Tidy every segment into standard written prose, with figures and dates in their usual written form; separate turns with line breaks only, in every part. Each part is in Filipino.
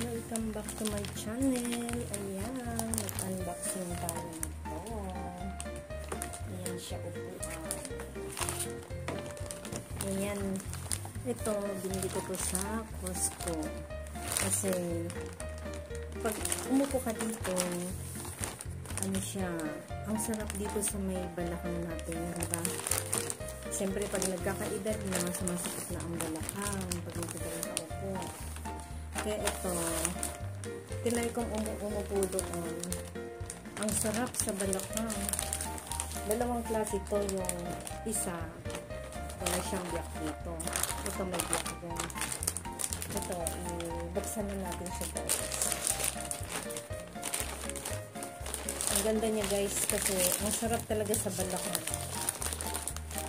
Welcome back to my channel. Ayan, mag-unboxing tayo nito. Ayan siya, upuan. Ayan, ito, binili ko to sa Costco. Kasi, pag umupo ka dito, ano siya, ang sarap dito sa may balakang natin, diba? Siyempre, pag nagkakaedad na, sumasakit na ang balakang, pag nagkakaroon ka upo. Kaya ito, tinry kong umupo doon. Ang sarap sa balakang. Dalawang klase ito, yung isa, wala siyang biyak dito. Ito may biyak din. Ito, ibuksan na natin siya guys. Ang ganda niya guys, kasi ang sarap talaga sa balakang.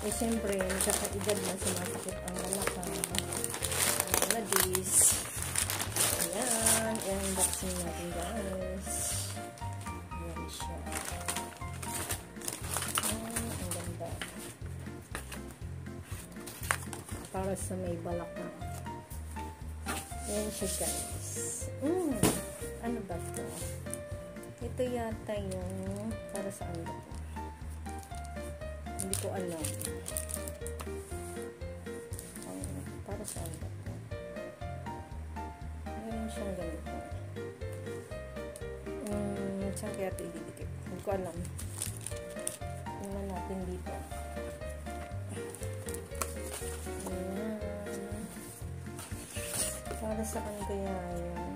Eh siyempre, nagkakaedad na sumasakit ang balakang. Na this. Ayan, i-unboxing natin guys. Ayan siya. Ang ganda. Para sa may balakang. Ayan siya guys. Ano ba ito? Ito yata yung para saan ba ito? Hindi ko alam. Para saan ba ito? Meron siyang ganito. Saan kaya ito ididikit? Hindi ko alam. Tingnan natin dito. Ayan. Para saan kaya yun?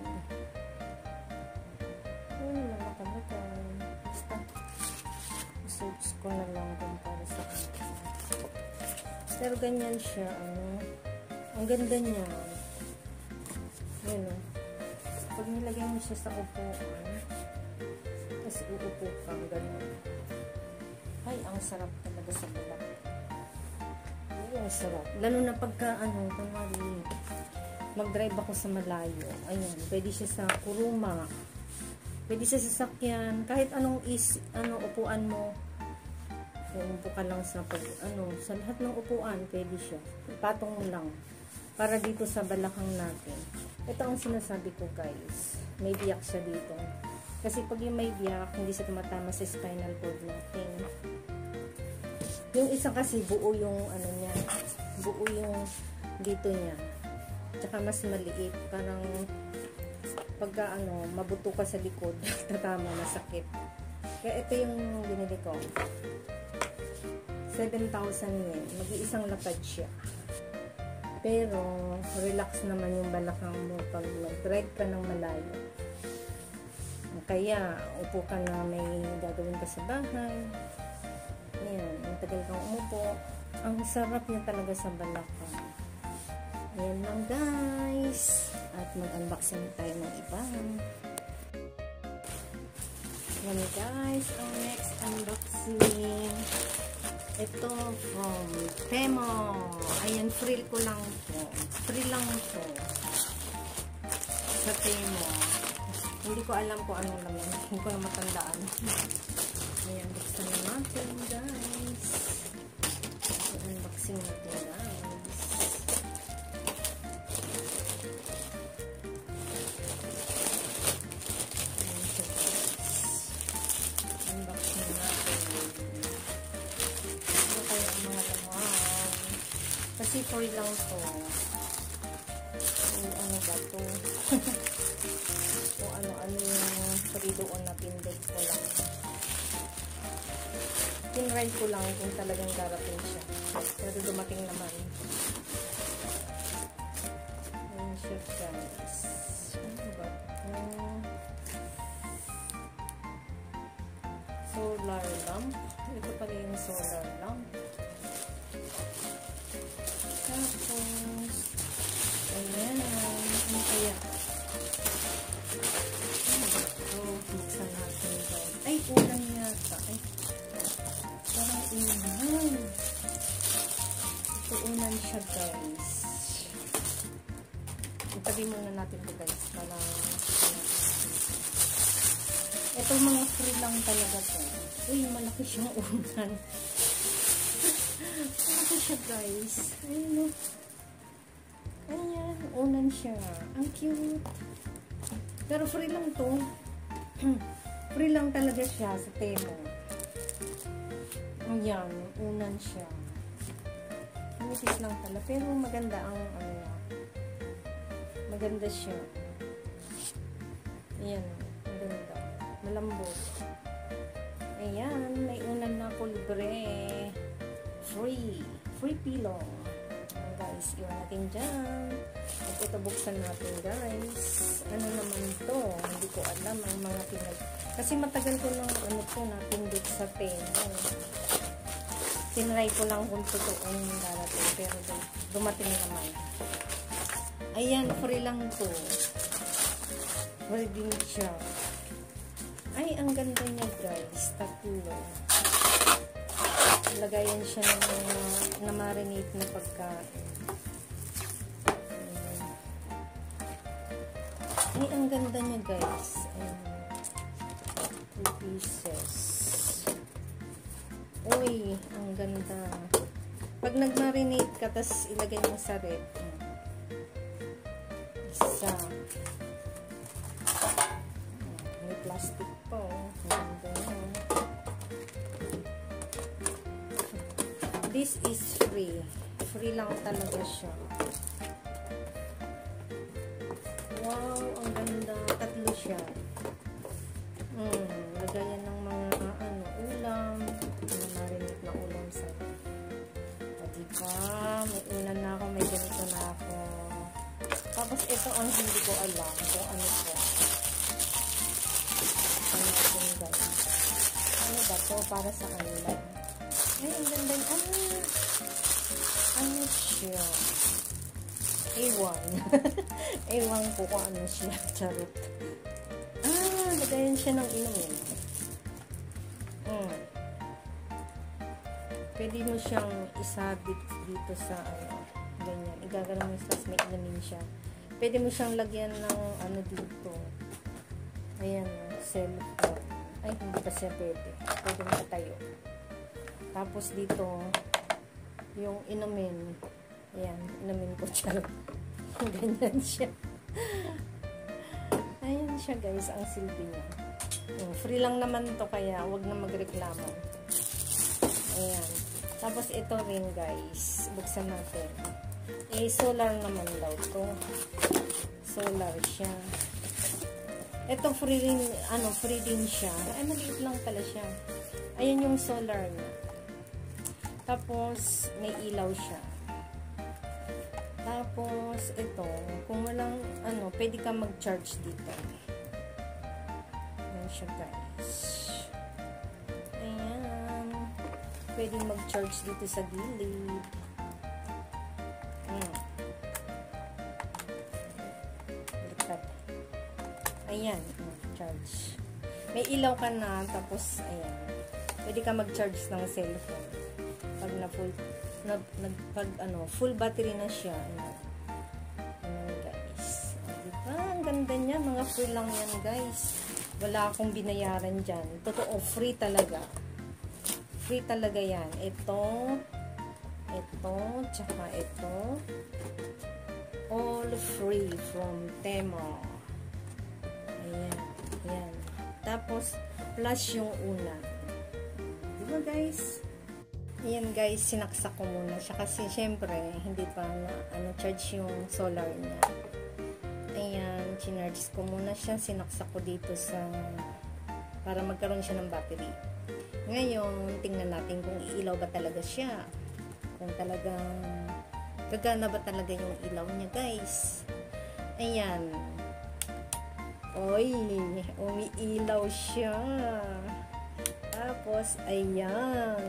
Nakalimutan. Basta. Search ko na lang kung para saan. Pero ganyan siya. Ang ganda niya. Yun o. Pag nilagay mo siya sa upuan, tapos uupo kang gano'n. Ay, ang sarap talaga sa balak. Ay, ang sarap. Lalo na pagka, kumari, mag-drive ako sa malayo. Ayan, pwede siya sa kuruma. Pwede siya sa sasakyan. Kahit anong upuan mo. Umupo ka lang sa sa lahat ng upuan, pwede siya. Ipatong mo lang. Para dito sa balakang natin. Ito ang sinasabi ko guys. May biyak siya dito. Kasi pag yung may biyak, hindi siya tumatama sa spinal cord natin. Yung isa kasi buo yung niya. Buo yung dito niya. Tsaka mas maliit. Parang pagka mabuto ka sa likod, tatama, masakit. Kaya ito yung binili ko. 7,000 yen. Mag-iisang lapad siya. Pero, relax naman yung balakang mo pag mag-drive ka ng malayo. Kaya, upo ka na may gagawin ka sa bahay. Ayan, matagal kang umupo. Ang sarap niya talaga sa balakang. Ayan lang guys. At mag-unboxing tayo ng iba. Ayan guys, ang next unboxing. Ito from Temo. Ayan, free ko lang po. Free lang po. Sa Temo. Hindi ko alam kung anong laman. Hindi ko na matandaan. Ayan, buksan na natin guys. Unboxing natin guys. Unboxing natin. Kasi free lang to. So, ano ba to? So, ano yung free doon na pindot ko lang. Tinry ko lang kung talagang darating siya. Pero dumating naman. Ayan siya guys. Ano ba to? Solar lamp. Ito pala yung solar lamp. Tapos, ayan, ano kaya? Ano ba ito? Buksan natin ito. Ay, ulan yata. Ay, parang ulan. Ito ulan siya, guys. Itabi muna natin ito, guys. Ito mga free lang talaga ito. Uy, malaki siyang ulan. Malaki siya guys. Ayun o. Ayan, unan siya. Ang cute. Pero free lang to. Free lang talaga siya sa Temo. Ayan, unan siya. Manipis lang pala. Pero maganda ang ano niya. Maganda siya. Ayan, maganda. Malambot. Ayan, may unan na ako libre. Free. Free pillow. Ayan guys, iwan natin dyan. At ito buksan natin guys. Ano naman to? Hindi ko alam ang mga pinag... Kasi matagal ko nang ano to napindot sa Temo. Tinry ko lang kung totoong darating. Pero dumating naman. Ayan, free lang to. Free din siya. Ay, ang ganda niya guys. Tatlo. Lagayan siya ng mga na-marinate na pagkain. Ay, ang ganda niya guys. 2 pieces. Uy, ang ganda. Pag nag-marinate ka, tas ilagay mo sa rep. Isa. May plastic pa, oh. Ang ganda niya. This is free. Free lang talaga siya. Wow, ang ganda. Tatlo siya. Lagayan ng mga ulam. Marinate na ulam sa. O diba? May ulan na ako. May ganito na ako. Tapos ito ang hindi ko alam. Kung ano po. Ano ba to? Para sa kanila. Ay, ang ganda. Ano siya? Ewan. Ewan ko kung ano siya. Charot. Lagayan siya ng inumin. Pwede mo siyang isabit dito sa ganyan. Igagano mo sa may inumin siya. Pwede mo siyang lagyan ng ano dito. Ayan, cellphone. Ay, hindi pa siya pwede. Pwede mo tayo. Tapos dito, yung inumin. Ayan, inumin ko siya. Ganyan siya. Ayan siya guys, ang silbi niya. Free lang naman to kaya wag na magreklamo. Ayan. Tapos ito rin guys, buksan natin. Solar naman daw to. Solar siya. Ito free rin, free din siya. Ay, maliit lang pala siya. Ayan yung solar niya. Tapos, may ilaw siya. Tapos, ito, kung walang, pwede ka mag-charge dito. Ayan siya, guys. Ayan. Pwede mag-charge dito sa gilid. Ayan, charge. May ilaw ka na, tapos, ayan. Pwede ka mag-charge ng cellphone. Pag full battery na siya. Ayan guys. Diba? Ang ganda niya. Mga free lang yan guys. Wala akong binayaran dyan. Totoo, free talaga. Free talaga yan. Ito, tsaka ito. All free from Temo. Ayan. Ayan. Tapos, plus yung una. Diba guys? Ayan guys, sinaksak ko muna siya kasi syempre hindi pa na charge yung solar niya. Ayan, chinarge ko muna siya, sinaksak ko dito sa para magkaroon siya ng battery. Ngayon, tingnan natin kung iilaw ba talaga siya. Kung talagang gagana ba talaga yung ilaw niya guys. Ayan. Oy, umiilaw siya. Tapos, ayan.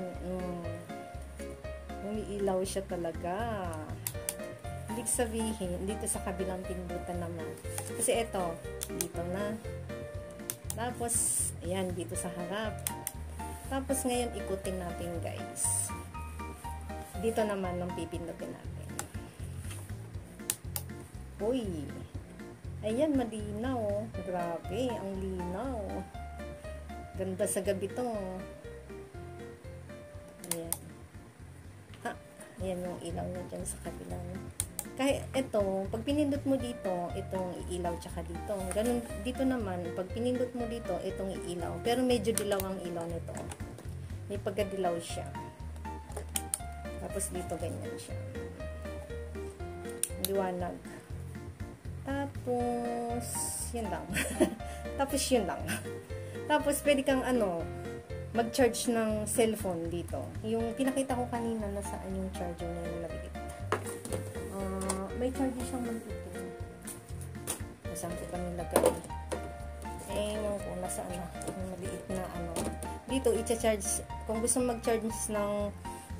Umiilaw siya talaga. Ibig sabihin, dito sa kabilang pindutan naman. Kasi ito, dito na. Tapos, ayan, dito sa harap. Tapos, ngayon, ikutin natin, guys. Dito naman, ang pipindutin natin. Uy! Ayan, malinaw. Grabe, ang linaw. Ganda sa gabi to. Ayan. Ayan yung ilaw na dyan sa kabila. Kahit ito, pag pinindot mo dito, itong iilaw tsaka dito. Ganun, dito naman, pag pinindot mo dito, itong iilaw. Pero medyo dilaw ang ilaw nito. May pagkadilaw siya. Tapos dito, ganyan siya. Liwanag. Tapos, yun lang. Tapos, yun lang. Tapos, pwede kang mag-charge ng cellphone dito. Yung pinakita ko kanina, nasaan yung charger na yung maliit. May charger siyang maliit. Nasaan ko kami lagay. Yung kung nasaan na. Yung maliit na Dito, i-charge. Kung gusto mag-charge ng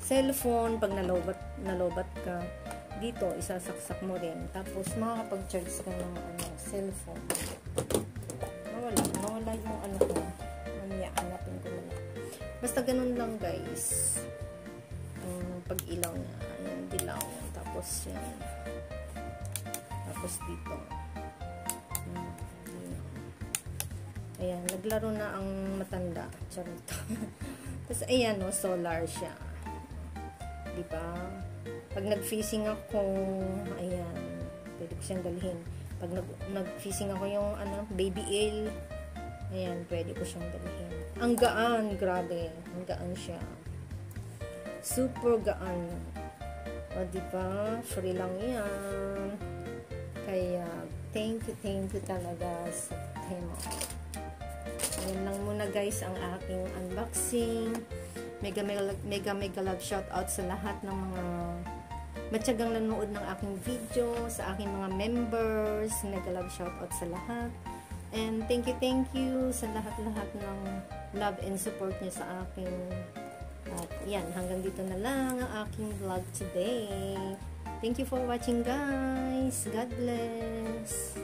cellphone, pag nalobat ka, dito, isasaksak mo rin. Tapos, makakapag-charge ka ng cellphone. Nawala yung ko. Mamaya, hanapin ko na. Basta ganun lang, guys. Pag-ilaw niya. Yung dilaw. Tapos, yan. Tapos, dito. Ayan, naglaro na ang matanda. Charot. Tapos, ayan, solar siya. Diba? Pag nag-facing ako, ayan, pwede ko siyang dalhin. Pag nag-facing ako yung, baby ale, ayan, pwede ko siyang dalhin. Ang gaan, grabe. Ang gaan siya. Super gaan. O, diba? Free lang yan. Kaya, thank you talaga sa Temu. Ayan lang muna guys ang aking unboxing. Mega love shout out sa lahat ng mga matyagang nanood ng aking video, sa aking mga members. Mega love shout out sa lahat. And thank you sa lahat-lahat ng love and support niyo sa akin. At yan, hanggang dito na lang ang aking vlog today. Thank you for watching guys. God bless.